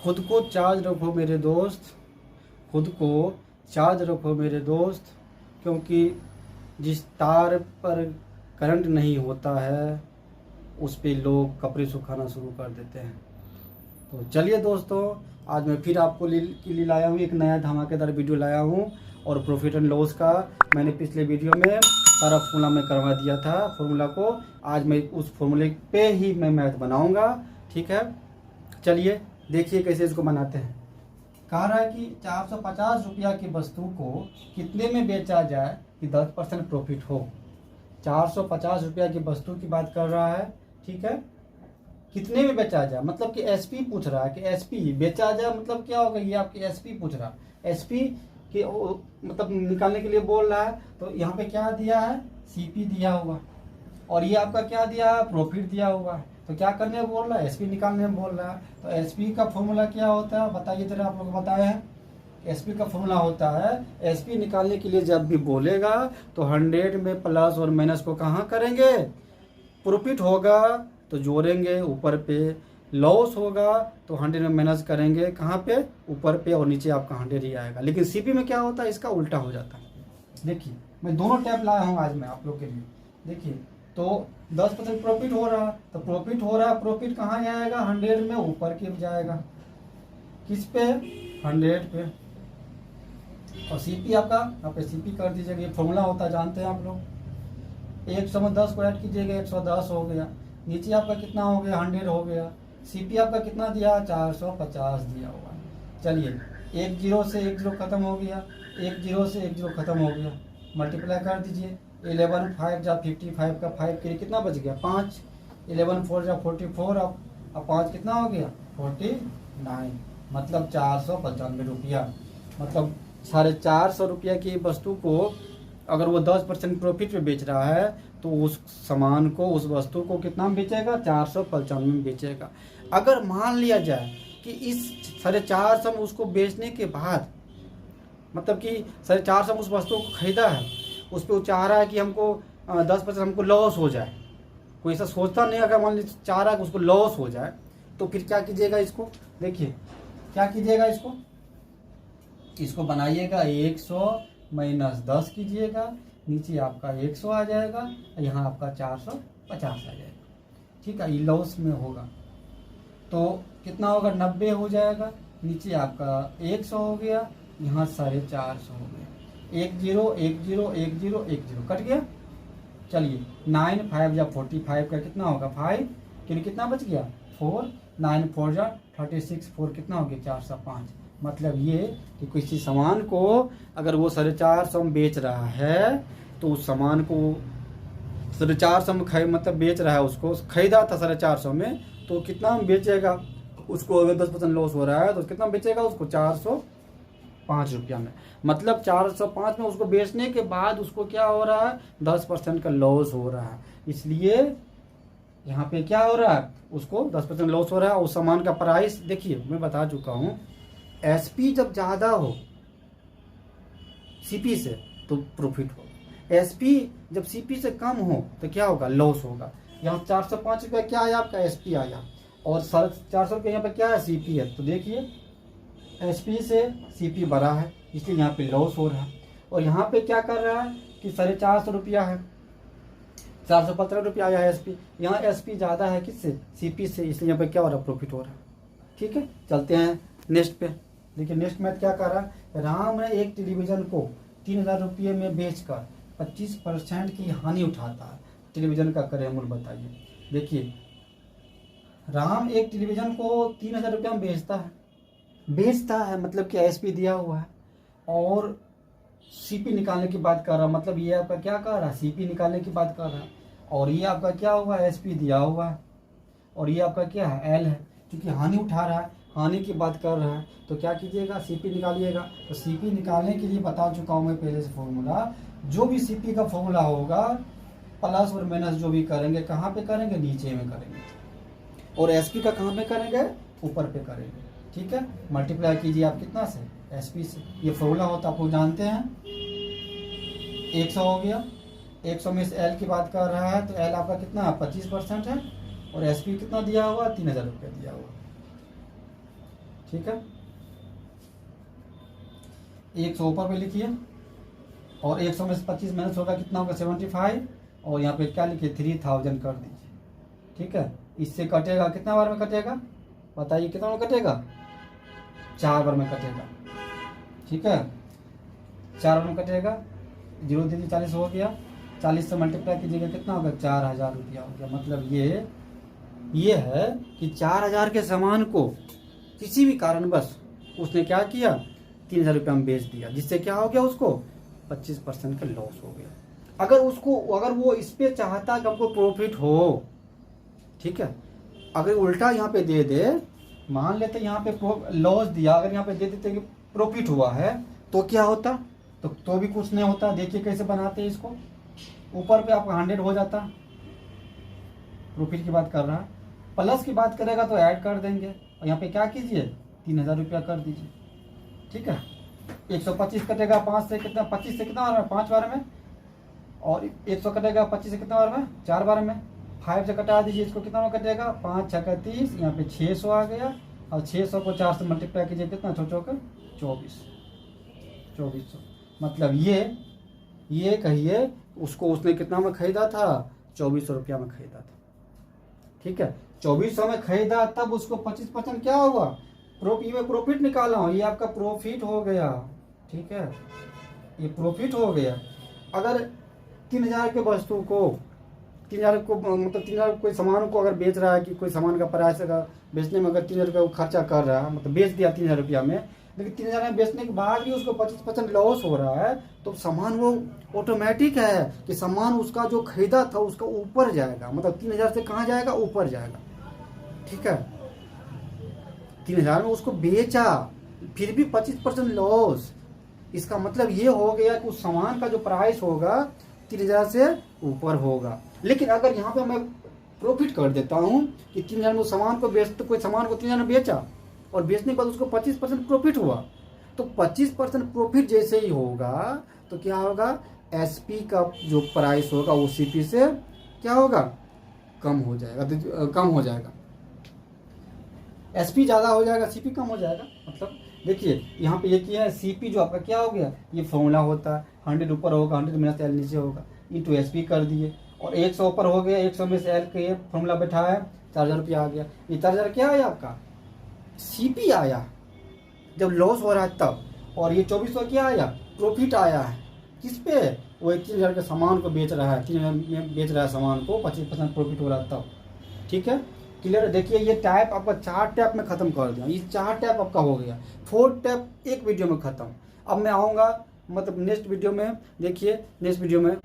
खुद को चार्ज रखो मेरे दोस्त, खुद को चार्ज रखो मेरे दोस्त, क्योंकि जिस तार पर करंट नहीं होता है उस पे लोग कपड़े सुखाना शुरू कर देते हैं। तो चलिए दोस्तों, आज मैं फिर आपको लिए लाया हूँ एक नया धमाकेदार वीडियो लाया हूँ। और प्रॉफिट एंड लॉस का मैंने पिछले वीडियो में सारा फॉर्मूला मैं करवा दिया था। फॉर्मूला को आज मैं उस फॉर्मूले पे ही मैं मैथ बनाऊंगा, ठीक है। चलिए देखिए कैसे इसको बनाते हैं। कह रहा है कि 450 रुपया की वस्तु को कितने में बेचा जाए कि 10% प्रॉफिट हो। 450 रुपया की वस्तु की बात कर रहा है, ठीक है। कितने में बेचा जाए मतलब कि एसपी पूछ रहा है कि एसपी बेचा जाए मतलब क्या होगा, ये आपकी एसपी पूछ रहा है। एसपी के मतलब निकालने के लिए बोल रहा है। तो यहाँ पे क्या दिया है, सीपी दिया हुआ, और ये आपका क्या दिया है, प्रॉफिट दिया हुआ है। तो क्या करने बोल रहा है, एसपी निकालने में बोल रहा है। तो एसपी का फॉर्मूला क्या होता है बताइए जरा, आप लोग बताए हैं। एसपी का फॉर्मूला होता है, एसपी निकालने के लिए जब भी बोलेगा तो 100 में प्लस और माइनस को कहाँ करेंगे, प्रॉफिट होगा तो जोड़ेंगे ऊपर पे, लॉस होगा तो 100 में माइनस करेंगे कहाँ पे, ऊपर पे, और नीचे आपका 100 ही आएगा। लेकिन सीपी में क्या होता है, इसका उल्टा हो जाता है। देखिए मैं दोनों टैब लाया हूँ आज मैं आप लोग के लिए। देखिए तो 10% प्रॉफिट हो रहा, तो प्रॉफिट हो रहा, प्रॉफिट कहाँ जाएगा, 100 में ऊपर के जाएगा, किस पे, 100 पे। और सीपी आपका यहाँ पे सीपी कर दीजिएगा, ये फॉर्मूला होता है जानते हैं आप लोग। 100 में 10 को ऐड कीजिएगा, 110 हो गया। नीचे आपका कितना हो गया, 100 हो गया। सीपी आपका कितना दिया, 450 दिया हुआ है। चलिए एक जीरो से एक जीरो खत्म हो गया, एक जीरो से एक जीरो खत्म हो गया, मल्टीप्लाई कर दीजिए। 11 5 जा 55 का 5 के लिए कितना बच गया, 5। 11 4 जा 44, अब 5 कितना हो गया, 49, मतलब 495 रुपया। मतलब 450 रुपया की वस्तु को अगर वो 10% प्रॉफिट में बेच रहा है तो उस सामान को, उस वस्तु को कितना में बेचेगा, 495 में बेचेगा। अगर मान लिया जाए कि इस 450 में उसको बेचने के बाद मतलब कि 450 में उस वस्तु को खरीदा है, उस पर वो चाह रहा है कि हमको 10% हमको लॉस हो जाए। कोई ऐसा सोचता नहीं, अगर मान लीजिए चाह रहा है कि उसको लॉस हो जाए तो फिर क्या कीजिएगा, इसको देखिए क्या कीजिएगा, इसको बनाइएगा 100 माइनस 10 कीजिएगा, नीचे आपका 100 आ जाएगा, यहाँ आपका 450 आ जाएगा, ठीक है। ये लॉस में होगा तो कितना होगा, 90 हो जाएगा। नीचे आपका 100 हो गया, यहाँ 450 हो गया। 1 0 1 0 1 0 1 0 कट गया। चलिए 9 5 जा 45 का कितना होगा, 5 के लिए कितना बच गया, 4। 9 4 जा 36, 4 कितना हो गया, 405। मतलब ये कि किसी सामान को अगर वो 450 में बेच रहा है तो उस सामान को 450 में मतलब बेच रहा है, उसको खरीदा था 450 में, तो कितना में बेचेगा उसको, अगर 10% लॉस हो रहा है तो कितना बेचेगा उसको, 405 रुपया में। मतलब 405 में उसको बेचने के बाद उसको क्या हो रहा है, 10% का लॉस हो रहा है। इसलिए यहाँ पे क्या हो रहा है, उसको 10% लॉस हो रहा है। उस सामान का प्राइस देखिए मैं बता चुका हूँ, एसपी जब ज़्यादा हो सीपी से तो प्रॉफिट हो, एसपी जब सीपी से कम हो तो क्या होगा, लॉस होगा। यहाँ 405 रुपया क्या आया आपका, एसपी आया, और 450 रुपया यहाँ पे क्या है, सीपी है। तो देखिए एसपी से सीपी बड़ा है इसलिए यहाँ पे लॉस हो रहा है। और यहाँ पे क्या कर रहा है कि 450 रुपया है, 415 रुपया आया है एसपी, यहाँ एसपी ज़्यादा है किससे, सीपी से, इसलिए यहाँ पे क्या हो रहा है, प्रॉफिट हो रहा है, ठीक है। चलते हैं नेक्स्ट पे। देखिए नेक्स्ट मैथ क्या कर रहा है, राम ने एक टेलीविज़न को 3000 रुपये में बेचकर 25% की हानि उठाता है। टेलीविज़न का करें मूल्य बताइए। देखिए राम एक टेलीविज़न को 3000 रुपये में बेचता है मतलब कि एसपी दिया हुआ है, और सीपी निकालने की बात कर रहा है, मतलब ये आपका क्या कर रहा है, सीपी निकालने की बात कर रहा है। और ये आपका क्या हुआ, एसपी दिया हुआ है, और ये आपका क्या है, एल है, क्योंकि हानि उठा रहा है, हानि की बात कर रहा है। तो क्या कीजिएगा, सीपी निकालिएगा। तो सीपी निकालने के लिए बता चुका हूँ मैं पहले से फॉर्मूला, जो भी सीपी का फॉर्मूला होगा प्लस और माइनस जो भी करेंगे कहाँ पे करेंगे, नीचे में करेंगे, और एसपी का कहाँ पे करेंगे, ऊपर पे करेंगे, ठीक है। मल्टीप्लाई कीजिए आप कितना से, एसपी से, ये फॉर्मूला होता आप लोग जानते हैं। 100 हो गया, 100 में से एल की बात कर रहा है तो एल आपका कितना 25% है, और एसपी कितना दिया हुआ, 3000 रुपये दिया हुआ। ठीक है, 100 ऊपर पे लिखिए और 100 में से 25 माइनस होगा कितना होगा 75, और यहाँ पे क्या लिखिए 3000 कर दीजिए। ठीक है, इससे कटेगा कितना बार में कटेगा बताइए, कितना में कटेगा 4 बार में कटेगा। ठीक है, 4 बार में कटेगा, 0 दे दीजिए 40 हो गया, 40 से मल्टीप्लाई कीजिएगा कितना होगा 4000 रुपया हो गया। मतलब ये है कि 4000 के सामान को किसी भी कारणवश उसने क्या किया 3000 रुपया में बेच दिया, जिससे क्या हो गया उसको 25% का लॉस हो गया। अगर वो इस पे चाहता कि हमको प्रॉफिट हो, ठीक है, अगर उल्टा यहाँ पे दे दे, मान लेते यहाँ पे लॉस दिया, अगर यहाँ पे दे देते कि प्रॉफिट हुआ है तो क्या होता, तो भी कुछ नहीं होता। देखिए कैसे बनाते हैं इसको, ऊपर पे आपका 100 हो जाता, प्रॉफिट की बात कर रहा है, प्लस की बात करेगा तो ऐड कर देंगे, और यहाँ पे क्या कीजिए 3000 रुपया कर दीजिए। ठीक है, 125 कटेगा 5 से कितना, 25 से कितना बार में 5 बार में, और 100 कटेगा 25 से कितना बार में 4 बार में, 5 से कटा दीजिए इसको, कितना में कटेगा 5 6 30, यहाँ पे 600 आ गया, और 600 को 4 से मल्टीप्लाई कीजिए कितना 6 चौके 2400। मतलब ये कहिए उसको उसने कितना में खरीदा था 2400 रुपया में खरीदा था। ठीक है, 2400 में खरीदा, तब उसको 25% क्या होगा प्रॉफिट निकाला हूं, ये आपका प्रॉफिट हो गया। ठीक है, ये प्रॉफिट हो गया। अगर 3000 के वस्तु को 3000 को मतलब 3000 कोई सामान को अगर बेच रहा है, कि कोई सामान का प्राइस अगर बेचने में अगर 3000 रुपया खर्चा कर रहा है, मतलब बेच दिया 3000 रुपया में, लेकिन 3000 में बेचने के बाद भी उसको 25% लॉस हो रहा है, तो सामान वो ऑटोमेटिक है कि सामान उसका जो खरीदा था उसका ऊपर जाएगा, मतलब 3000 से कहाँ जाएगा ऊपर जाएगा। ठीक है, 3000 में उसको बेचा, फिर भी 25% लॉस, इसका मतलब ये हो गया कि उस सामान का जो प्राइस होगा 3000 से ऊपर होगा। लेकिन अगर यहाँ पे मैं प्रॉफिट कर देता हूँ कि 3000 में सामान को बेच, तो कोई सामान को 3000 में बेचा और बेचने के बाद उसको 25% प्रॉफिट हुआ, तो 25% प्रॉफिट जैसे ही होगा तो क्या होगा एसपी का जो प्राइस होगा वो सीपी से क्या होगा कम हो जाएगा, एसपी ज़्यादा हो जाएगा, सीपी कम हो जाएगा। मतलब देखिए यहाँ पे ये किया है, सीपी जो आपका क्या हो गया, ये फॉर्मूला होता है 100 ऊपर होगा 100 में से एल नीचे होगा, इंटू एसपी कर दिए, और 100 ऊपर हो गया 100 में से एल के फॉर्मूला बैठा है 4000 रुपया आ गया। ये 4000 क्या आया आपका सीपी आया जब लॉस हो रहा है तब, और ये 2400 क्या आया प्रॉफिट आया है, किस पे वो 3000 के सामान को बेच रहा है, 3000 में बेच रहा है सामान को, 25% प्रॉफिट हो रहा है तब। ठीक है, क्लियर। देखिए ये टाइप आपका 4 टैप में खत्म कर दिया, ये 4 टैप आपका हो गया, 4 टैप एक वीडियो में खत्म। अब मैं आऊँगा मतलब नेक्स्ट वीडियो में, देखिए नेक्स्ट वीडियो में